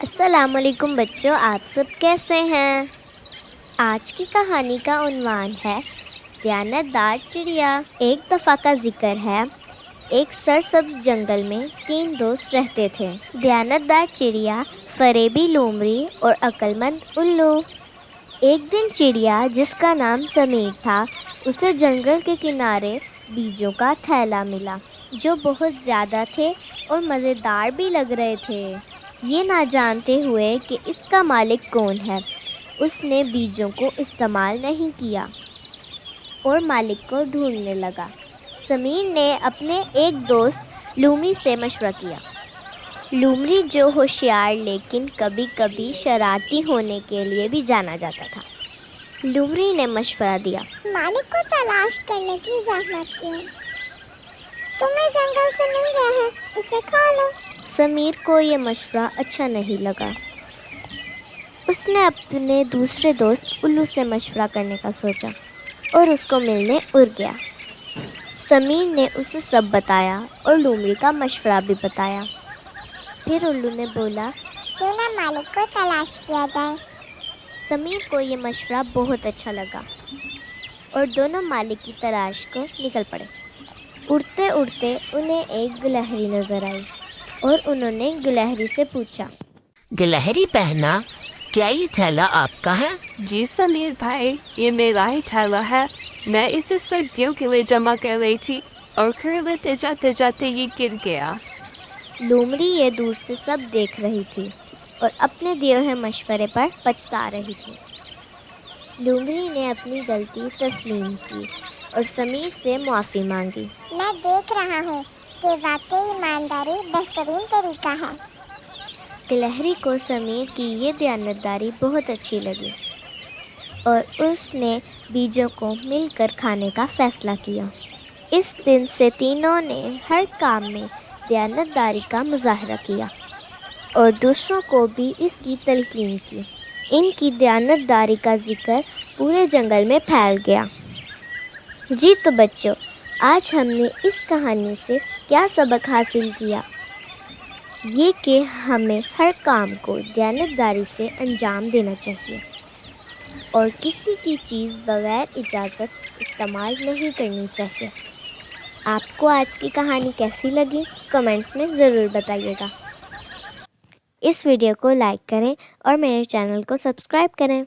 السلام علیکم بچوں، آپ سب کیسے ہیں؟ آج کی کہانی کا عنوان ہے دیانتدار چڑیا۔ ایک دفعہ کا ذکر ہے، ایک سرسبز جنگل میں 3 دوست رہتے تھے، دیانتدار چڑیا، فریبی لومڑی اور عقلمند الو۔ ایک دن چڑیا جس کا نام سمیر تھا، اسے جنگل کے کنارے بیجوں کا تھیلا ملا جو بہت زیادہ تھے اور مزیدار بھی لگ رہے تھے۔ یہ نہ جانتے ہوئے کہ اس کا مالک کون ہے، اس نے بیجوں کو استعمال نہیں کیا اور مالک کو ڈھونڈنے لگا۔ سمیر نے اپنے ایک دوست لومڑی سے مشورہ کیا۔ لومڑی جو ہوشیار لیکن کبھی کبھی شرارتی ہونے کے لیے بھی جانا جاتا تھا، لومڑی نے مشورہ دیا، مالک کو تلاش کرنے کی زحمت کیوں؟ تمہیں جنگل سے مل گیا ہے، اسے کھا لو۔ سمیر کو یہ مشورہ اچھا نہیں لگا۔ اس نے اپنے دوسرے دوست الو سے مشورہ کرنے کا سوچا اور اس کو ملنے اڑ گیا۔ سمیر نے اسے سب بتایا اور لومڑی کا مشورہ بھی بتایا۔ پھر الو نے بولا، کیوں نہ مالک کو تلاش کیا جائے۔ سمیر کو یہ مشورہ بہت اچھا لگا اور دونوں مالک کی تلاش کو نکل پڑے۔ اڑتے اڑتے انہیں ایک گلہری نظر آئی اور انہوں نے گلہری سے پوچھا، گلہری بہنا، کیا یہ تھیلا آپ کا ہے؟ جی سمیر بھائی، یہ میرا ہی تھیلا ہے۔ میں اسے سردیوں کے لیے جمع کر رہی تھی اور کر لیتے جاتے جاتے یہ گر گیا۔ لومڑی یہ دور سے سب دیکھ رہی تھی اور اپنے دیے ہوئے مشورے پر پچھتا رہی تھی۔ لومڑی نے اپنی غلطی تسلیم کی اور سمیر سے معافی مانگی۔ میں دیکھ رہا ہوں کہ واقعی ایمانداری بہترین طریقہ ہے۔ گلہری کو سمیر کی یہ دیانتداری بہت اچھی لگی اور اس نے بیجوں کو مل کر کھانے کا فیصلہ کیا۔ اس دن سے تینوں نے ہر کام میں دیانتداری کا مظاہرہ کیا اور دوسروں کو بھی اس کی تلقین کی۔ ان کی دیانتداری کا ذکر پورے جنگل میں پھیل گیا۔ جی تو بچوں، آج ہم نے اس کہانی سے کیا سبق حاصل کیا؟ یہ کہ ہمیں ہر کام کو دیانتداری سے انجام دینا چاہیے اور کسی کی چیز بغیر اجازت استعمال نہیں کرنی چاہیے۔ آپ کو آج کی کہانی کیسی لگی؟ کمنٹس میں ضرور بتائیے گا۔ اس ویڈیو کو لائک کریں اور میرے چینل کو سبسکرائب کریں۔